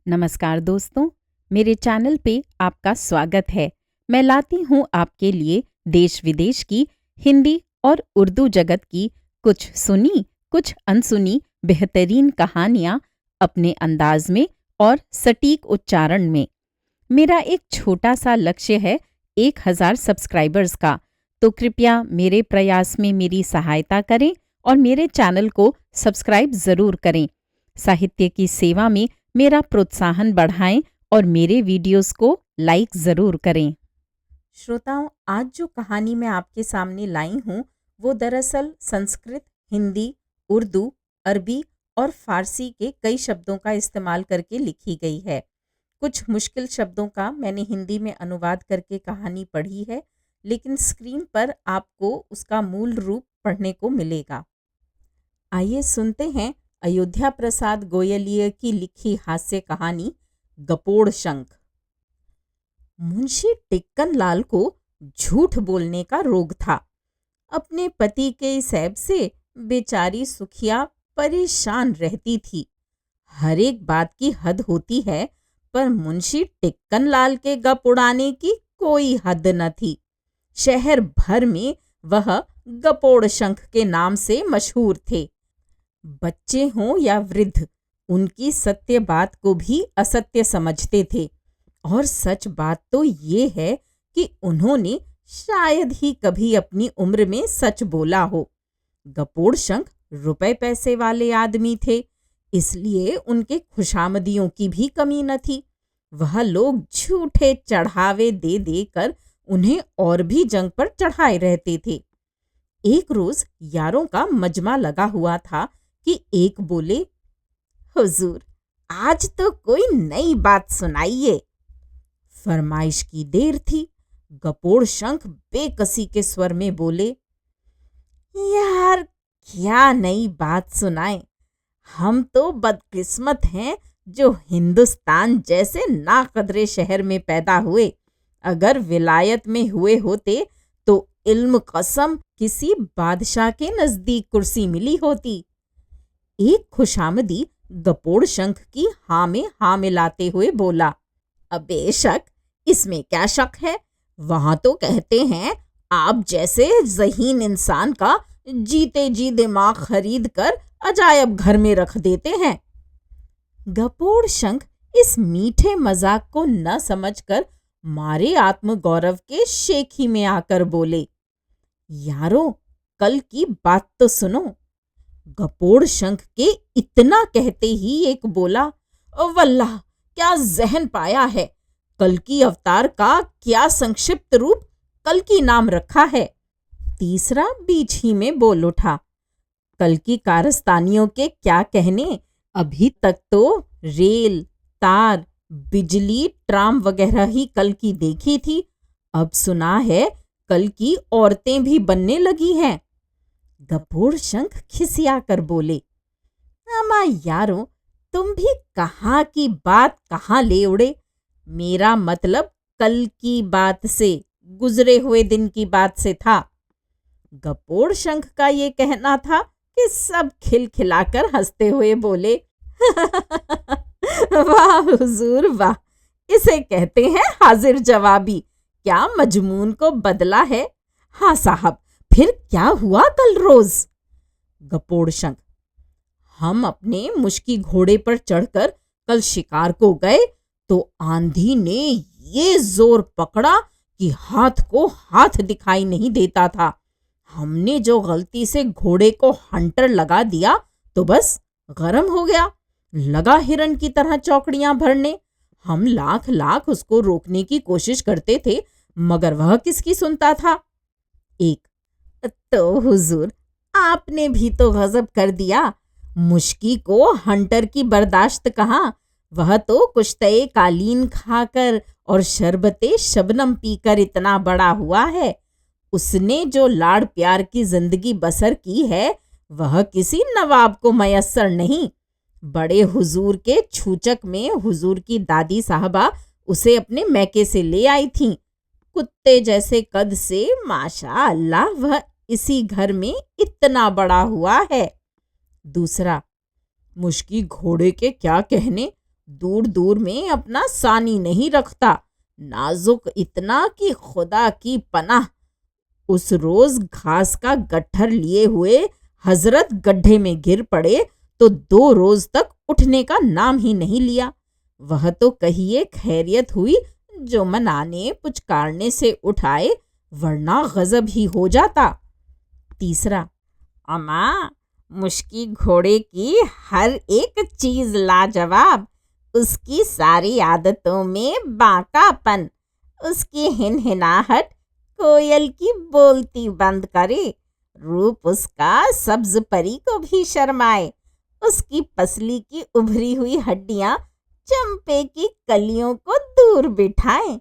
नमस्कार दोस्तों, मेरे चैनल पे आपका स्वागत है। मैं लाती हूँ आपके लिए देश विदेश की हिंदी और उर्दू जगत की कुछ सुनी कुछ अनसुनी बेहतरीन कहानियाँ अपने अंदाज में और सटीक उच्चारण में। मेरा एक छोटा सा लक्ष्य है 1000 सब्सक्राइबर्स का, तो कृपया मेरे प्रयास में मेरी सहायता करें और मेरे चैनल को सब्सक्राइब ज़रूर करें। साहित्य की सेवा में मेरा प्रोत्साहन बढ़ाएं और मेरे वीडियोस को लाइक ज़रूर करें। श्रोताओं, आज जो कहानी मैं आपके सामने लाई हूँ वो दरअसल संस्कृत, हिंदी, उर्दू, अरबी और फारसी के कई शब्दों का इस्तेमाल करके लिखी गई है। कुछ मुश्किल शब्दों का मैंने हिंदी में अनुवाद करके कहानी पढ़ी है, लेकिन स्क्रीन पर आपको उसका मूल रूप पढ़ने को मिलेगा। आइए सुनते हैं अयोध्या प्रसाद गोयलीय की लिखी हास्य कहानी गपोड़ शंख। मुंशी टिक्कन लाल को झूठ बोलने का रोग था। अपने पति के इस ऐब से बेचारी सुखिया परेशान रहती थी। हर एक बात की हद होती है, पर मुंशी टिक्कन लाल के गप उड़ाने की कोई हद न थी। शहर भर में वह गपोड़ शंख के नाम से मशहूर थे। बच्चे हों या वृद्ध, उनकी सत्य बात को भी असत्य समझते थे। और सच बात तो ये है कि उन्होंने शायद ही कभी अपनी उम्र में सच बोला हो। गपोड़ शंख रुपए पैसे वाले आदमी थे, इसलिए उनके खुशामदियों की भी कमी न थी। वह लोग झूठे चढ़ावे दे देकर उन्हें और भी जंग पर चढ़ाए रहते थे। एक रोज यारों का मजमा लगा हुआ था कि एक बोले, हुजूर, आज तो कोई नई बात सुनाइए। फरमाइश की देर थी। गपोड़ शंख बेकसी के स्वर में बोले, यार, क्या नई बात सुनाएं? हम तो बदकिस्मत हैं जो हिंदुस्तान जैसे नाकदरे शहर में पैदा हुए। अगर विलायत में हुए होते तो इल्म कसम किसी बादशाह के नजदीक कुर्सी मिली होती। एक खुशामदी गपोड़ शंख की हाँ में हाँ मिलाते हुए बोला, अबे शक, इसमें क्या शक है? वहां तो कहते हैं आप जैसे ज़हीन इंसान का जीते जी दिमाग खरीद कर अजायब घर में रख देते हैं। गपोड़ शंख इस मीठे मजाक को न समझकर मारे आत्मगौरव के शेखी में आकर बोले, यारो, कल की बात तो सुनो। गपोड़ शंख के इतना कहते ही एक बोला, वल्लाह, क्या जहन पाया है! कल्कि अवतार का क्या संक्षिप्त रूप कल्कि नाम रखा है। तीसरा बीच ही में बोल उठा, कल्कि कारस्तानियों के क्या कहने, अभी तक तो रेल, तार, बिजली, ट्राम वगैरह ही कल्कि देखी थी। अब सुना है कल्कि औरतें भी बनने लगी हैं। गपोड़ शंख खिसिया कर बोले, अमा यारो, तुम भी कहाँ की बात कहाँ ले उड़े। मेरा मतलब कल की बात से, गुजरे हुए दिन की बात से था। गपोड़ शंख का ये कहना था कि सब खिलखिलाकर हंसते हुए बोले, वाह हुजूर वाह, इसे कहते हैं हाजिर जवाबी। क्या मजमून को बदला है। हाँ साहब, फिर क्या हुआ कल रोज? गपोड़ शंख, हम अपने मुश्की घोड़े पर चढ़कर कल शिकार को गए तो आंधी ने ये जोर पकड़ा कि हाथ को हाथ दिखाई नहीं देता था। हमने जो गलती से घोड़े को हंटर लगा दिया तो बस गरम हो गया, लगा हिरन की तरह चौकड़ियां भरने। हम लाख लाख उसको रोकने की कोशिश करते थे, मगर वह किसकी सुनता था। एक, तो हुजूर, आपने भी तो गजब कर दिया। मुश्की को हंटर की बर्दाश्त कहाँ, वह तो कुश्ते कालीन खाकर और शरबते शबनम पीकर इतना बड़ा हुआ है। उसने जो लाड़ प्यार की जिंदगी बसर की है, वह किसी नवाब को मयस्सर नहीं। बड़े हुजूर के छूचक में हुजूर की दादी साहबा उसे अपने मैके से ले आई थीं। कुत्ते जैसे कद से माशा अल्लाह वह इसी घर में इतना बड़ा हुआ है। दूसरा, मुश्की घोड़े के क्या कहने, दूर दूर में अपना सानी नहीं रखता, नाजुक इतना कि खुदा की पनाह। उस रोज घास का गट्ठर लिए हुए हजरत गड्ढे में गिर पड़े तो 2 रोज तक उठने का नाम ही नहीं लिया। वह तो कहिए खैरियत हुई जो मनाने पुचकारने से उठाए, वरना गजब ही हो जाता। तीसरा, अम्मा, मुश्की घोड़े की हर एक चीज लाजवाब, उसकी सारी आदतों में बांकापन, उसकी हिनहिनाहट कोयल की बोलती बंद करे, रूप उसका सब्ज परी को भी शर्माए, उसकी पसली की उभरी हुई हड्डियां चंपे की कलियों को दूर बिठाएं,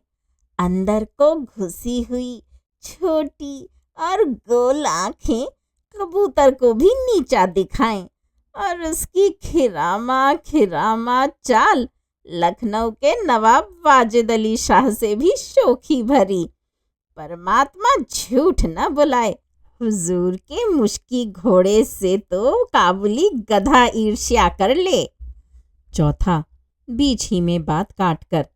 अंदर को घुसी हुई छोटी और गोल आंखें कबूतर को भी नीचा दिखाएं, और उसकी खिरामा खिरामा चाल लखनऊ के नवाब वाजिद अली शाह से भी शोखी भरी। परमात्मा झूठ न बुलाए, हुजूर के मुश्की घोड़े से तो काबुली गधा ईर्ष्या कर ले। चौथा, बीच ही में बात काट कर,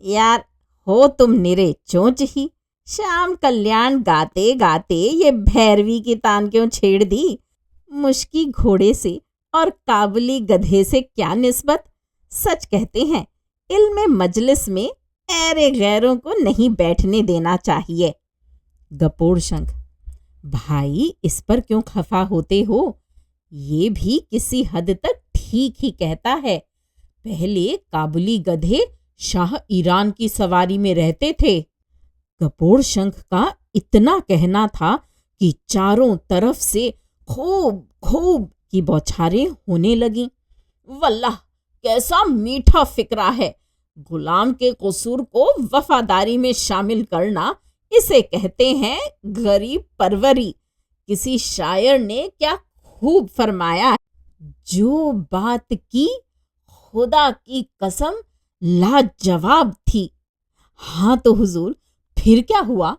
यार हो तुम निरे चोंच ही, श्याम कल्याण गाते गाते ये भैरवी की तान क्यों छेड़ दी? मुश्की घोड़े से और काबुली गधे से क्या निस्बत? सच कहते हैं, इल्म मजलिस में ऐरे गैरों को नहीं बैठने देना चाहिए। गपोड़ शंख, भाई इस पर क्यों खफा होते हो? ये भी किसी हद तक ठीक ही कहता है। पहले काबुली गधे शाह ईरान की सवारी में रहते थे। गपोड़ शंख का इतना कहना था कि चारों तरफ से खूब खूब की बौछारें होने लगी। वल्लाह कैसा मीठा फिक्रा है, गुलाम के कसूर को वफादारी में शामिल करना, इसे कहते हैं गरीब परवरी। किसी शायर ने क्या खूब फरमाया, जो बात की खुदा की कसम लाजवाब थी। हाँ तो हुजूर फिर क्या हुआ?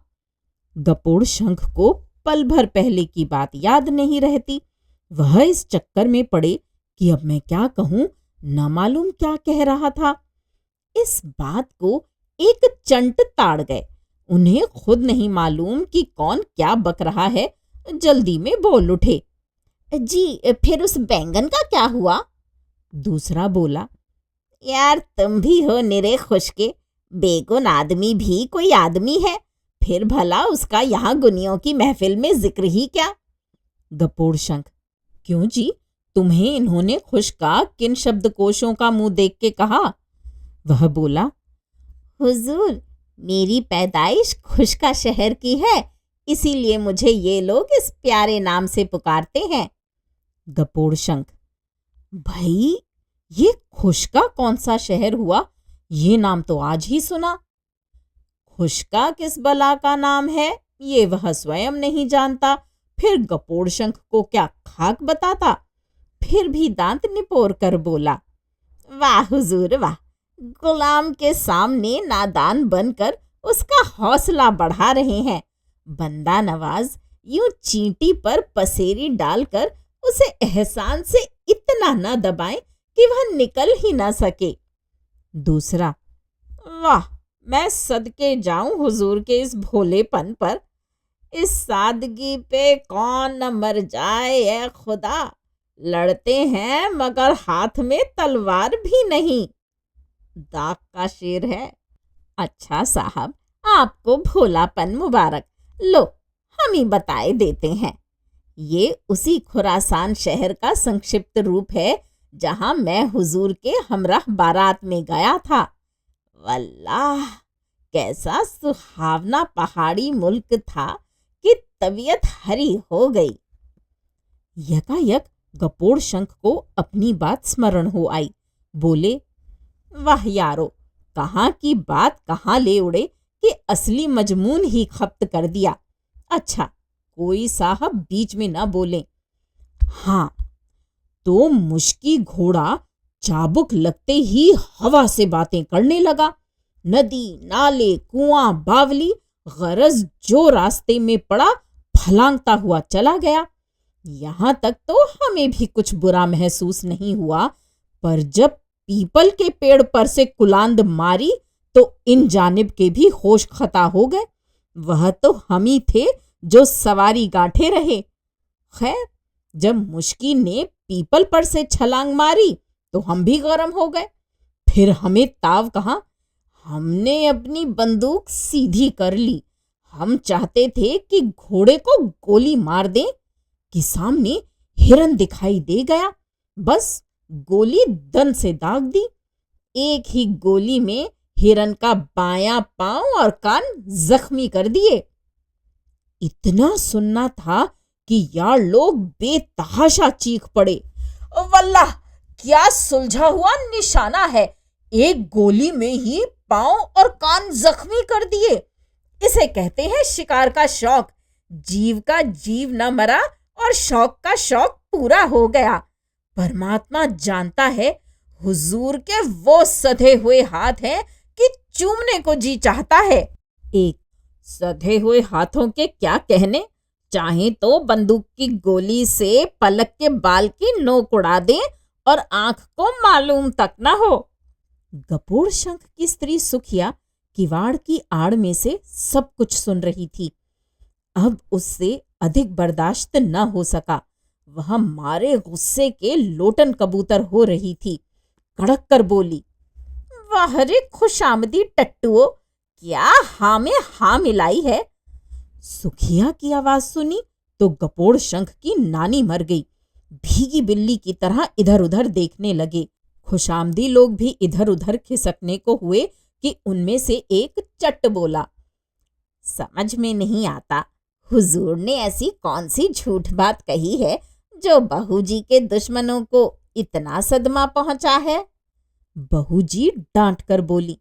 गपोड़ शंख को पल भर पहले की बात याद नहीं रहती। वह इस चक्कर में पड़े कि अब मैं क्या कहूं, न मालूम क्या कह रहा था। इस बात को एक चंट ताड़ गए। उन्हें खुद नहीं मालूम कि कौन क्या बक रहा है। जल्दी में बोल उठे, जी फिर उस बैंगन का क्या हुआ? दूसरा बोला, यार तुम भी हो निरे खुशके, बेगुन आदमी भी कोई आदमी है, फिर भला उसका यहाँ गुनियों की महफिल में जिक्र ही क्या? गपोड़ शंख, क्यों जी, तुम्हें इन्होंने खुश का किन शब्दकोशों का मुंह देख के कहा? वह बोला, हुजूर मेरी पैदाइश खुश का शहर की है, इसीलिए मुझे ये लोग इस प्यारे नाम से पुकारते हैं। गपोड़ शंख, भाई ये खुशका कौन सा शहर हुआ? ये नाम तो आज ही सुना। खुशका किस बला का नाम है ये वह स्वयं नहीं जानता, फिर गपोड़ शंख को क्या खाक बताता? फिर भी दांत निपोर कर बोला, वाह हुजूर वाह, गुलाम के सामने नादान बनकर उसका हौसला बढ़ा रहे हैं। बंदा नवाज यूं चींटी पर पसेरी डालकर उसे एहसान से इतना न दबाएं कि वह निकल ही ना सके। दूसरा, वाह, मैं सदके जाऊं हुजूर के इस भोलेपन पर। इस सादगी पे कौन न मर जाए ए खुदा। लड़ते हैं मगर हाथ में तलवार भी नहीं। दाग का शेर है। अच्छा साहब, आपको भोलापन मुबारक। लो हम ही बताए देते हैं। ये उसी खुरासान शहर का संक्षिप्त रूप है जहां मैं हुजूर के हमराह बारात में गया था। वल्लाह कैसा सुहावना पहाड़ी मुल्क था कि तबीयत हरी हो गई। यकायक गपोड़ शंख को अपनी बात स्मरण हो आई। बोले, वाह यारो, कहाँ की बात कहाँ ले उड़े कि असली मजमून ही खप्त कर दिया। अच्छा कोई साहब बीच में न बोले। हाँ तो मुश्की घोड़ा चाबुक लगते ही हवा से बातें करने लगा। नदी नाले कुआं बावली गरज जो रास्ते में पड़ा फलांगता हुआ चला गया। यहाँ तक तो हमें भी कुछ बुरा महसूस नहीं हुआ, पर जब पीपल के पेड़ पर से कुलांद मारी तो इन जानिब के भी होश खता हो गए। वह तो हम ही थे जो सवारी गांठे रहे। खैर, जब मुश्की ने पीपल पर से छलांग मारी तो हम भी गरम हो गए। फिर हमें ताव कहाँ, हमने अपनी बंदूक सीधी कर ली। हम चाहते थे कि घोड़े को गोली मार दें कि सामने हिरन दिखाई दे गया। बस गोली दन से दाग दी। एक ही गोली में हिरन का बायां पांव और कान जख्मी कर दिए। इतना सुनना था कि यार लोग बेतहाशा चीख पड़े। वल्लाह, क्या सुलझा हुआ निशाना है! एक गोली में ही पांव और कान जख्मी कर दिए। इसे कहते हैं शिकार का शौक। जीव का जीव न मरा और शौक का शौक पूरा हो गया। परमात्मा जानता है, हुजूर के वो सधे हुए हाथ हैं कि चूमने को जी चाहता है। एक सधे हुए हाथों के क्या कहने, चाहे तो बंदूक की गोली से पलक के बाल की नोक उड़ा दें और आंख को मालूम तक न हो। गपोड़ शंख की स्त्री सुखिया किवाड़ की आड़ में से सब कुछ सुन रही थी। अब उससे अधिक बर्दाश्त न हो सका। वह मारे गुस्से के लोटन कबूतर हो रही थी। कड़क कर बोली, वाह रे खुशामदी टट्टुओ, क्या हाँ में हाँ मिलाई है। सुखिया की आवाज सुनी तो गपोड़ शंख की नानी मर गई। भीगी बिल्ली की तरह इधर उधर देखने लगे। खुशामदी लोग भी इधर उधर खिसकने को हुए कि उनमें से एक चट बोला, समझ में नहीं आता, हुजूर ने ऐसी कौन सी झूठ बात कही है जो बहू जी के दुश्मनों को इतना सदमा पहुंचा है। बहू जी डांट कर बोली,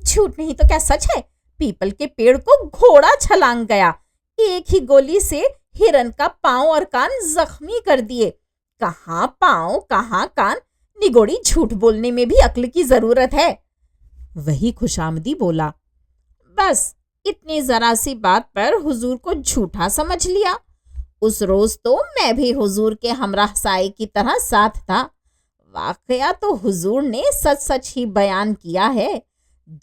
झूठ नहीं तो क्या सच है। पीपल के पेड़ को घोड़ा छलांग गया। एक ही गोली से हिरन का पांव और कान जख्मी कर दिए। कहाँ पांव कहाँ कान, निगोड़ी झूठ बोलने में भी अक्ल की जरूरत है। वही खुशामदी बोला, बस इतनी जरा सी बात पर हुजूर को झूठा समझ लिया। उस रोज तो मैं भी हुजूर के हमराह साए की तरह साथ था। वाकया तो हुजूर ने सच सच ही बयान किया है।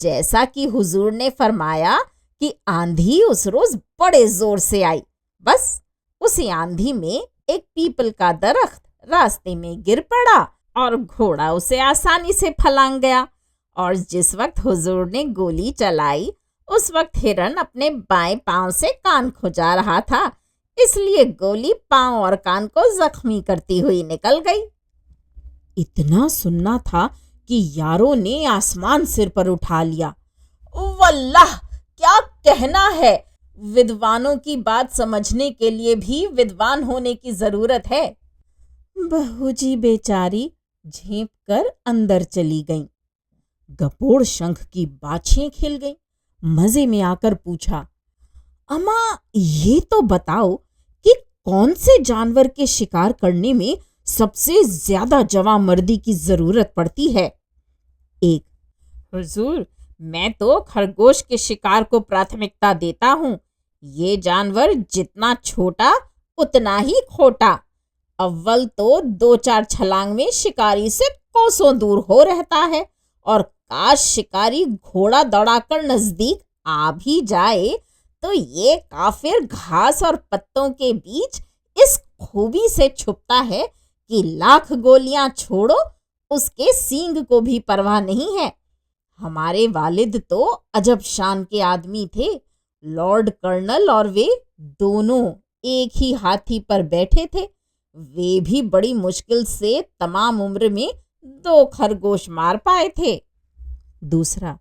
जैसा कि हुजूर ने फरमाया कि आंधी उस रोज बड़े जोर से आई। बस उसी आंधी में एक पीपल का दरख्त रास्ते में गिर पड़ा और घोड़ा उसे आसानी से फलांग गया। और जिस वक्त हुजूर ने गोली चलाई उस वक्त हिरन अपने बाएं पांव से कान खुजा रहा था, इसलिए गोली पांव और कान को जख्मी करती हुई निकल गई। इतना सुनना था कि यारों ने आसमान सिर पर उठा लिया। वल्लाह, क्या कहना है! विद्वानों की बात समझने के लिए भी विद्वान होने की जरूरत है। बहू जी बेचारी झेप कर अंदर चली गईं। गपोड़ शंख की बाछें खिल गईं। मजे में आकर पूछा, अम्मा ये तो बताओ कि कौन से जानवर के शिकार करने में सबसे ज्यादा जवांमर्दी की जरूरत पड़ती है। एक, हुजूर मैं तो खरगोश के शिकार को प्राथमिकता देता हूँ। ये जानवर जितना छोटा उतना ही खोटा। अव्वल तो 2-4 छलांग में शिकारी से कोसों दूर हो रहता है, और काश शिकारी घोड़ा दौड़ाकर नजदीक आ भी जाए तो ये काफिर घास और पत्तों के बीच इस खूबी से छुपता है कि लाख गोलियां छोड़ो उसके सींग को भी परवाह नहीं है। हमारे वालिद तो अजब शान के आदमी थे। लॉर्ड कर्नल और वे दोनों एक ही हाथी पर बैठे थे। वे भी बड़ी मुश्किल से तमाम उम्र में 2 खरगोश मार पाए थे। दूसरा,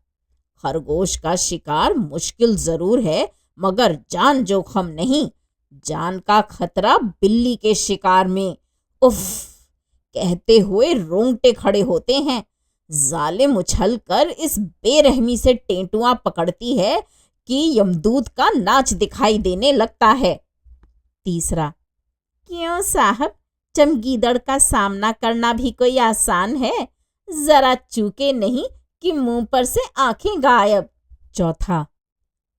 खरगोश का शिकार मुश्किल जरूर है मगर जान जोखम नहीं। जान का खतरा बिल्ली के शिकार में, उफ कहते हुए रोंगटे खड़े होते हैं। जालिम उछल कर इस बेरहमी से टेंटुआ पकड़ती है कि यमदूत का नाच दिखाई देने लगता है। तीसरा, क्यों साहब, चमगीदड़ का सामना करना भी कोई आसान है? जरा चूके नहीं कि मुंह पर से आंखें गायब। चौथा,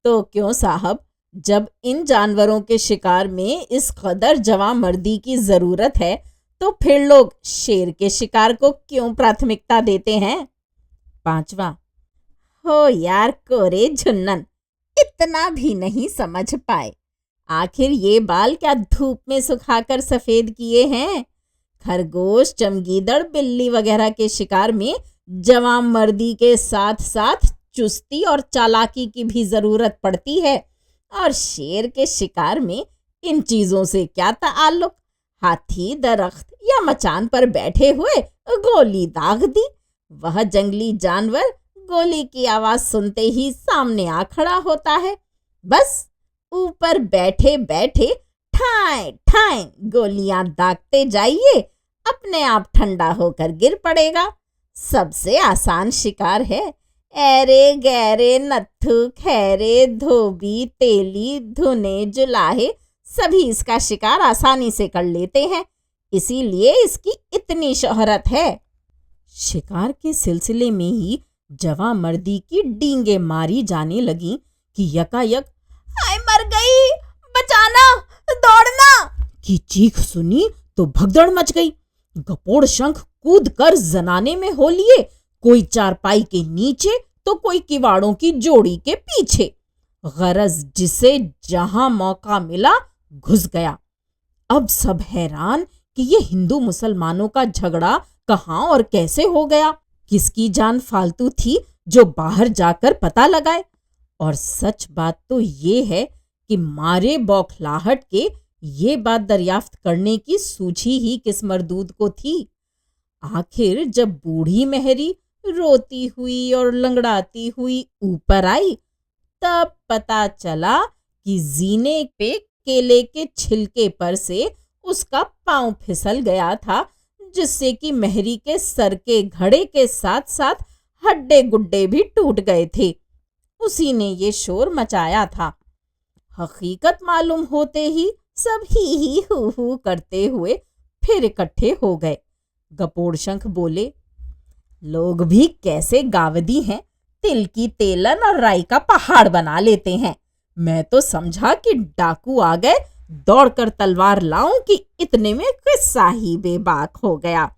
तो क्यों साहब, जब इन जानवरों के शिकार में इस कदर जवांमर्दी की जरूरत है तो फिर लोग शेर के शिकार को क्यों प्राथमिकता देते हैं? पांचवा, हो यार कोरे झुन्नन, इतना भी नहीं समझ पाए। आखिर ये बाल क्या धूप में सुखाकर सफेद किए हैं? खरगोश, चमगीदड़, बिल्ली वगैरह के शिकार में जवां मर्दी के साथ साथ चुस्ती और चालाकी की भी जरूरत पड़ती है, और शेर के शिकार में इन चीजों से क्या ताल्लुक? हाथी, दरख्त या मचान पर बैठे हुए गोली दाग दी। वह जंगली जानवर गोली की आवाज सुनते ही सामने आ खड़ा होता है। बस ऊपर बैठे बैठे ठाए ठाए गोलियां दागते जाइए, अपने आप ठंडा होकर गिर पड़ेगा। सबसे आसान शिकार है। ऐरे गहरे, नत्थु, खैरे, धोबी, तेली, धुने, जुलाहे सभी इसका शिकार आसानी से कर लेते हैं, इसीलिए इसकी इतनी शोहरत है। शिकार के सिलसिले में ही जवां मर्दी की डींगे मारी जाने लगी कि यकायक हाय मर गई, बचाना, दौड़ना की चीख सुनी तो भगदड़ मच गई। गपोड़ शंख कूद कर जनाने में हो लिए, कोई चारपाई के नीचे तो कोई किवाड़ों की जोड़ी के पीछे। गरज जिसे जहां मौका मिला घुस गया। अब सब हैरान कि ये हिंदू मुसलमानों का झगड़ा कहां और कैसे हो गया, किसकी जान फालतू थी जो बाहर जाकर पता लगाए। और सच बात तो ये है कि मारे बौखलाहट के ये बात दरियाफ्त करने की सूझी ही किस मरदूद को थी। आखिर जब बूढ़ी मेहरी रोती हुई और लंगड़ाती हुई ऊपर आई, तब पता चला कि जीने पे केले के छिलके पर से उसका पांव फिसल गया था, जिससे कि मेहरी के सर के घड़े के साथ साथ हड्डे गुड्डे भी टूट गए थे। उसी ने ये शोर मचाया था। हकीकत मालूम होते ही सब ही हू करते हुए फिर इकट्ठे हो गए। गपोड़ शंख बोले, लोग भी कैसे गावदी हैं, तिल की तेलन और राई का पहाड़ बना लेते हैं। मैं तो समझा कि डाकू आ गए, दौड़कर तलवार लाऊं कि इतने में किस्सा ही बेबाक हो गया।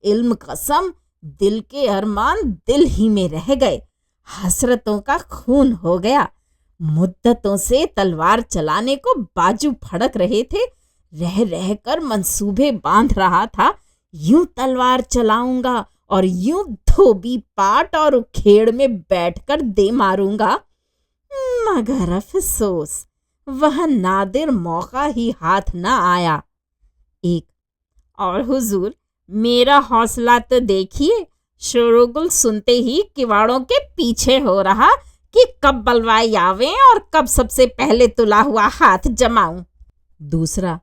इल्म कसम, दिल के अरमान दिल ही में रह गए, हसरतों का खून हो गया। मुद्दतों से तलवार चलाने को बाजू फड़क रहे थे, रह रह कर मंसूबे बांध रहा था। यूं तलवार चलाऊंगा और यूं धोबी पाट और उखेड़ में बैठकर दे मारूंगा, मगर अफसोस वह नादिर मौका ही हाथ न आया। एक और हुजूर, मेरा हौसला तो देखिए, शोरगुल सुनते ही किवाड़ों के पीछे हो रहा कि कब बलवाई आवे और कब सबसे पहले तुला हुआ हाथ जमाऊं। दूसरा,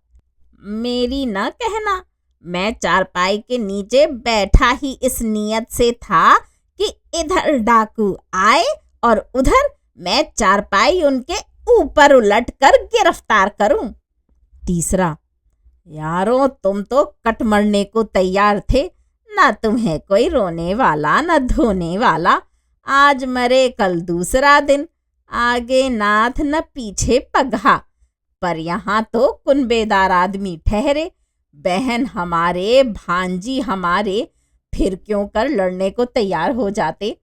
मेरी न कहना, मैं चारपाई के नीचे बैठा ही इस नियत से था कि इधर डाकू आए और उधर मैं चारपाई उनके ऊपर उलट कर गिरफ्तार करूं। तीसरा, यारों तुम तो कट मरने को तैयार थे, ना तुम्हें कोई रोने वाला न धोने वाला। आज मरे कल दूसरा दिन, आगे नाथ न पीछे पगहा। पर यहाँ तो कुनबेदार आदमी ठहरे, बहन हमारे, भांजी हमारे, फिर क्यों कर लड़ने को तैयार हो जाते।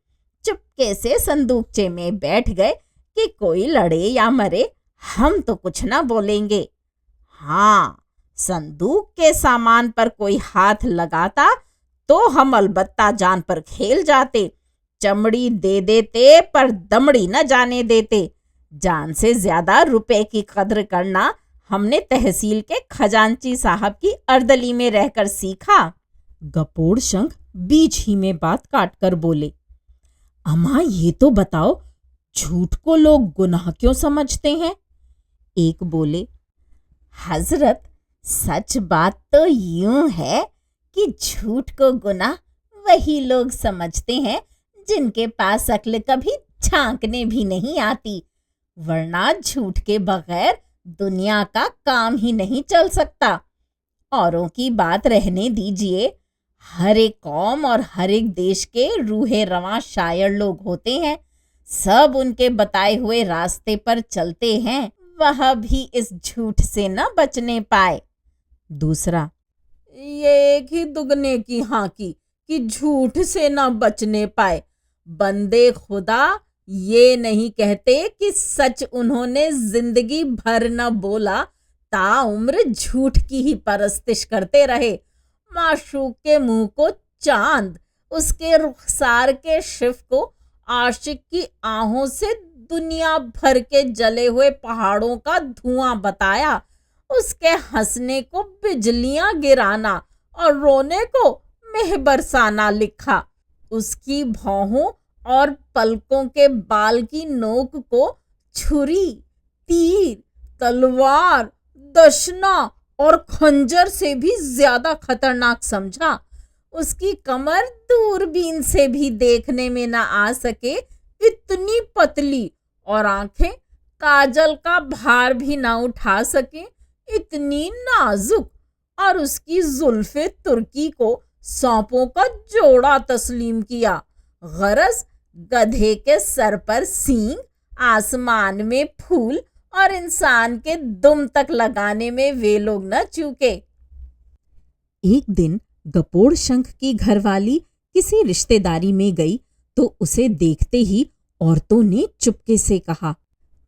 चुपके से संदूकचे में बैठ गए कि कोई लड़े या मरे, हम तो कुछ ना बोलेंगे। हाँ, संदूक के सामान पर कोई हाथ लगाता तो हम अलबत्ता जान पर खेल जाते, चमड़ी दे देते पर दमड़ी न जाने देते। जान से ज्यादा रुपए की कद्र करना हमने तहसील के खजांची साहब की अर्दली में रहकर सीखा। गपोड़ शंख बीच ही में बात काट कर बोले, अम्मा ये तो बताओ, झूठ को लोग गुनाह क्यों समझते हैं? एक बोले, हजरत सच बात तो यूं है कि झूठ को गुनाह वही लोग समझते हैं जिनके पास अक्ल कभी झांकने भी नहीं आती, वरना झूठ के बगैर दुनिया का काम ही नहीं चल सकता। औरों की बात रहने दीजिए, हर एक कौम और हर एक देश के रूहे रवां शायर लोग होते हैं, सब उनके बताए हुए रास्ते पर चलते हैं, वह भी इस झूठ से न बचने पाए। दूसरा, ये एक ही दुगने की हाकी कि झूठ से ना बचने पाए। बंदे खुदा ये नहीं कहते कि सच उन्होंने जिंदगी भर न बोला, ताउम्र झूठ की ही परस्तिश करते रहे। माशूक के मुंह को चांद, उसके रुखसार के शिफ को आशिक की आहों से दुनिया भर के जले हुए पहाड़ों का धुआं बताया। उसके हंसने को बिजलियां गिराना और रोने को मेह बरसाना लिखा। उसकी भौहों और पलकों के बाल की नोक को छुरी, तीर, तलवार, दशना और खंजर से भी ज्यादा खतरनाक समझा। उसकी कमर दूरबीन से भी देखने में ना आ सके इतनी पतली, और आंखें काजल का भार भी ना उठा सके इतनी नाजुक, और उसकी जुल्फे तुर्की को सांपों का जोड़ा तस्लीम किया। गरज गधे के सर पर सींग, आसमान में फूल और इंसान के दुम तक लगाने में वे लोग न चूके। एक दिन गपोड़ शंख की घरवाली किसी रिश्तेदारी में गई तो उसे देखते ही औरतों ने चुपके से कहा,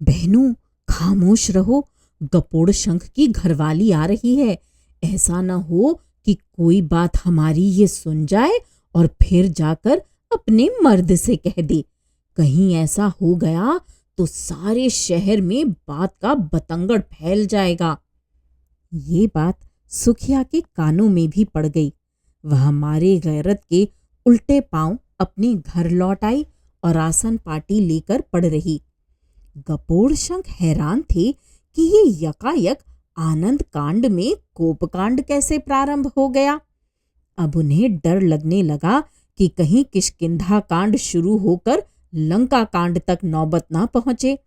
बहनों खामोश रहो, गपोड़ शंख की घरवाली आ रही है। ऐसा न हो कि कोई बात हमारी ये सुन जाए और फिर जाकर अपने मर्द से कह दे। कहीं ऐसा हो गया तो सारे शहर में बात का बतंगड़ फैल जाएगा। ये बात सुखिया के कानों में भी पड़ गई। वह मारे गैरत के उल्टे पांव अपने घर लौट आई और आसन पाटी लेकर पड़ रही। गपोड़ शंख हैरान थे कि ये यकायक आनंद कांड में कोप कांड कैसे प्रारंभ हो गया। अब उन्हें डर लगने लगा कि कहीं किष्किंधा कांड शुरू होकर लंका कांड तक नौबत ना पहुंचे।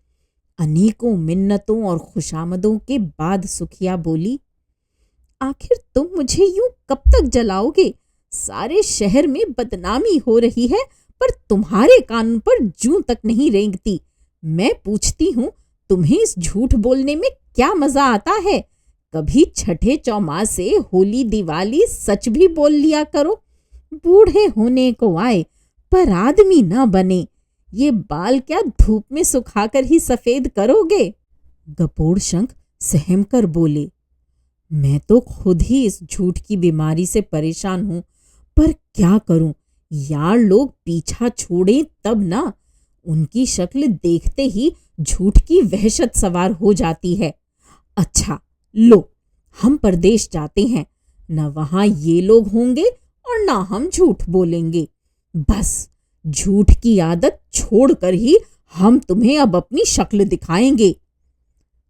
अनेकों मिन्नतों और खुशामदों के बाद सुखिया बोली, आखिर तुम मुझे यूं कब तक जलाओगे? सारे शहर में बदनामी हो रही है पर तुम्हारे कान पर जूं तक नहीं रेंगती। मैं पूछती हूँ, तुम्हें इस झूठ बोलने में क्या मजा आता है? कभी छठे चौमासे, होली, दिवाली सच भी बोल लिया करो। बूढ़े होने को आए पर आदमी न बने। ये बाल क्या धूप में सुखाकर ही सफेद करोगे? गपोड़ शंख सहम कर बोले, मैं तो खुद ही इस झूठ की बीमारी से परेशान हूं, पर क्या करूं? यार लोग पीछा छोड़े तब ना। उनकी शक्ल देखते ही झूठ की वहशत सवार हो जाती है। अच्छा लो, हम परदेश जाते हैं, न वहां ये लोग होंगे और ना हम झूठ बोलेंगे। बस झूठ की आदत छोड़कर ही हम तुम्हें अब अपनी शक्ल दिखाएंगे।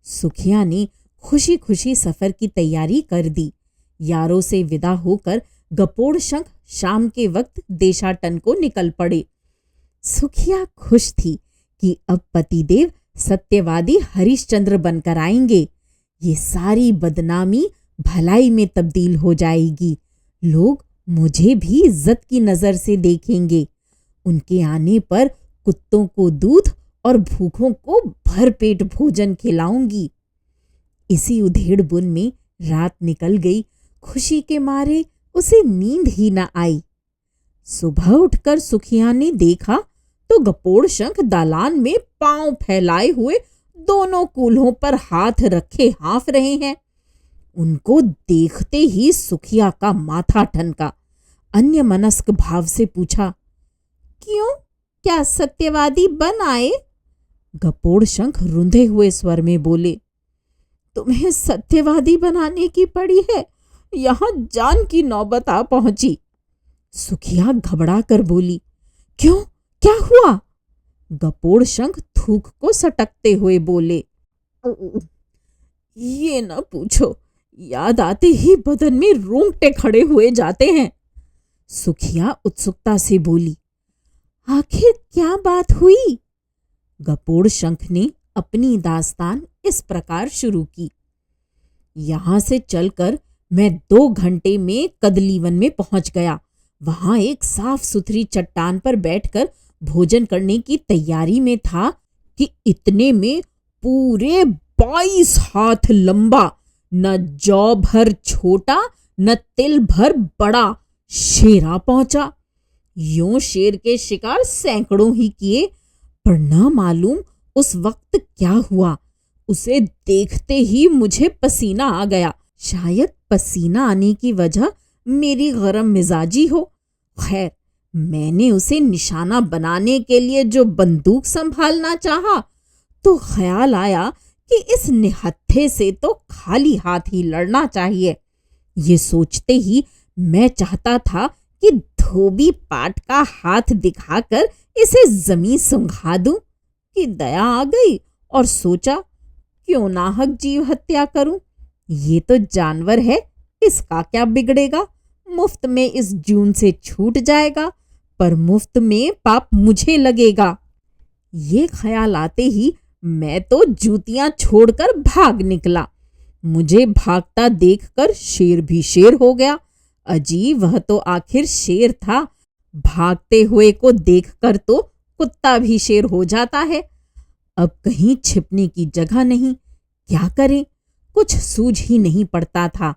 सुखिया ने खुशी खुशी सफर की तैयारी कर दी। यारों से विदा होकर गपोड़ शंख शाम के वक्त देशाटन को निकल पड़े। सुखिया खुश थी कि अब पतिदेव सत्यवादी हरिश्चंद्र बनकर आएंगे। ये सारी बदनामी भलाई में तब्दील हो जाएगी। लोग मुझे भी इज्जत की नजर से देखेंगे। उनके आने पर कुत्तों को दूध और भूखों को भरपेट भोजन खिलाऊंगी। इसी उधेड़ बुन में रात निकल गई। खुशी के मारे उसे नींद ही न आई। सुबह उठकर सुखिया ने देखा तो गपोड़ शंख दालान में पांव फैलाए हुए दोनों कूल्हों पर हाथ रखे हाँफ रहे हैं। उनको देखते ही सुखिया का माथा ठनका। अन्य मनस्क भाव से पूछा, क्यों, क्या सत्यवादी बन आए? गपोड़ शंख रुंधे हुए स्वर में बोले, तुम्हें सत्यवादी बनाने की पड़ी है, यहां जान की नौबत आ पहुंची। सुखिया घबरा कर बोली, क्यों, क्या हुआ? गपोड़ शंख थूक को सटकते हुए बोले, ये न पूछो, याद आते ही बदन में रोंगटे खड़े हुए जाते हैं। सुखिया उत्सुकता से बोली, आखिर क्या बात हुई? गपोड़ शंख ने अपनी दास्तान इस प्रकार शुरू की। यहां से चलकर मैं 2 घंटे में कदलीवन में पहुंच गया। वहां एक साफ सुथरी चट्टान पर बैठकर भोजन करने की तैयारी में था कि इतने में पूरे 22 हाथ लंबा, न जौ भर छोटा न तिल भर बड़ा शेर आ पहुंचा। यूं शेर के शिकार सैकड़ों ही किए, पर न मालूम उस वक्त क्या हुआ, उसे देखते ही मुझे पसीना आ गया। शायद पसीना आने की वजह मेरी गरम मिजाजी हो। खैर, मैंने उसे निशाना बनाने के लिए जो बंदूक संभालना चाहा, तो ख्याल आया कि इस निहत्थे से तो खाली हाथ ही लड़ना चाहिए। ये सोचते ही मैं चाहता था कि धोबी पाट का हाथ दिखाकर इसे जमीन सुंघा दूं, कि दया आ गई और सोचा क्यों नाहक जीव हत्या करूं। ये तो जानवर है, इसका क्या बिगड़ेगा, मुफ्त में इस जून से छूट जाएगा, पर मुफ्त में पाप मुझे लगेगा। ये ख्याल आते ही मैं तो जूतियां छोड़कर भाग निकला। मुझे भागता देखकर शेर भी शेर हो गया। अजी, वह तो आखिर शेर था। भागते हुए को देखकर तो कुत्ता भी शेर हो जाता है। अब कहीं छिपने की जगह नहीं, क्या करें, कुछ सूझ ही नहीं पड़ता था।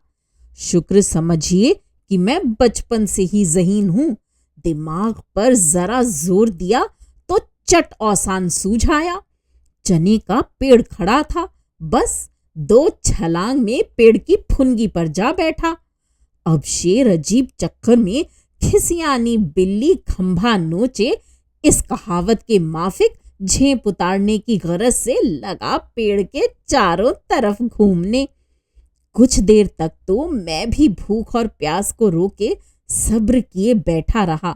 शुक्र समझिए कि मैं बचपन से ही ज़हीन हूं। दिमाग पर जरा जोर दिया तो चट औसान सूझ आया। चने का पेड़ खड़ा था, बस 2 छलांग में पेड़ की फुनगी पर जा बैठा। अब शेर अजीब चक्कर में खिसियानी बिल्ली खंभा नोचे, इस कहावत के माफिक झेप उतारने की गरज से लगा पेड़ के चारों तरफ घूमने। कुछ देर तक तो मैं भी भूख और प्यास को रोके सब्र किए बैठा रहा,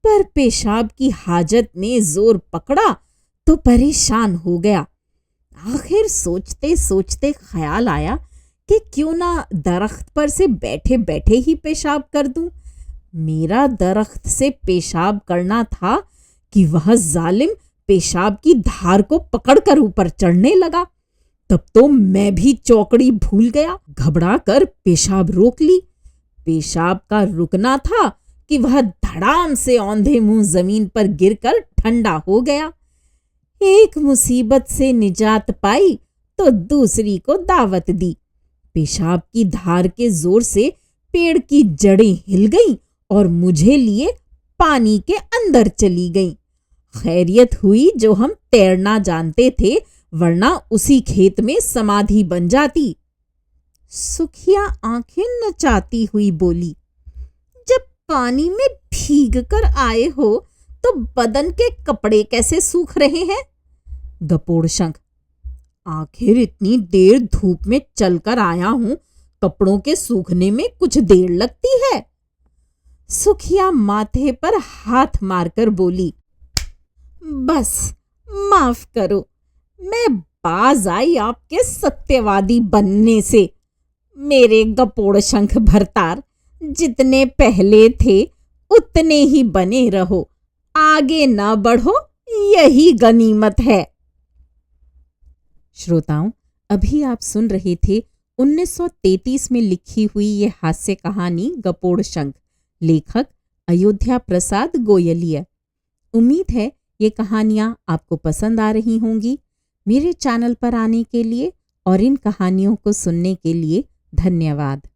पर पेशाब की हाजत ने जोर पकड़ा तो परेशान हो गया। आखिर सोचते सोचते ख्याल आया कि क्यों ना दरख्त पर से बैठे बैठे ही पेशाब कर दूं। मेरा दरख्त से पेशाब करना था कि वह जालिम पेशाब की धार को पकड़कर ऊपर चढ़ने लगा। तब तो मैं भी चौकड़ी भूल गया, घबरा कर पेशाब रोक ली। पेशाब का रुकना था कि वह धड़ाम से औंधे मुंह जमीन पर गिरकर ठंडा हो गया। एक मुसीबत से निजात पाई तो दूसरी को दावत दी। पेशाब की धार के जोर से पेड़ की जड़ें हिल गईं और मुझे लिए पानी के अंदर चली गईं। खैरियत हुई जो हम तैरना जानते थे, वरना उसी खेत में समाधि बन जाती। सुखिया आंखें नचाती हुई बोली, जब पानी में भीग कर आए हो तो बदन के कपड़े कैसे सूख रहे हैं? गपोड़ शंख, आखिर इतनी देर धूप में चलकर आया हूं, कपड़ों के सूखने में कुछ देर लगती है। सुखिया माथे पर हाथ मारकर बोली, बस माफ करो, मैं बाज आई आपके सत्यवादी बनने से। मेरे गपोड़ शंख भरतार, जितने पहले थे उतने ही बने रहो, आगे ना बढ़ो, यही गनीमत है। श्रोताओं, अभी आप सुन रहे थे 1933 में लिखी हुई ये हास्य कहानी गपोड़ शंख, लेखक अयोध्या प्रसाद गोयलिया। उम्मीद है ये कहानियाँ आपको पसंद आ रही होंगी। मेरे चैनल पर आने के लिए और इन कहानियों को सुनने के लिए धन्यवाद।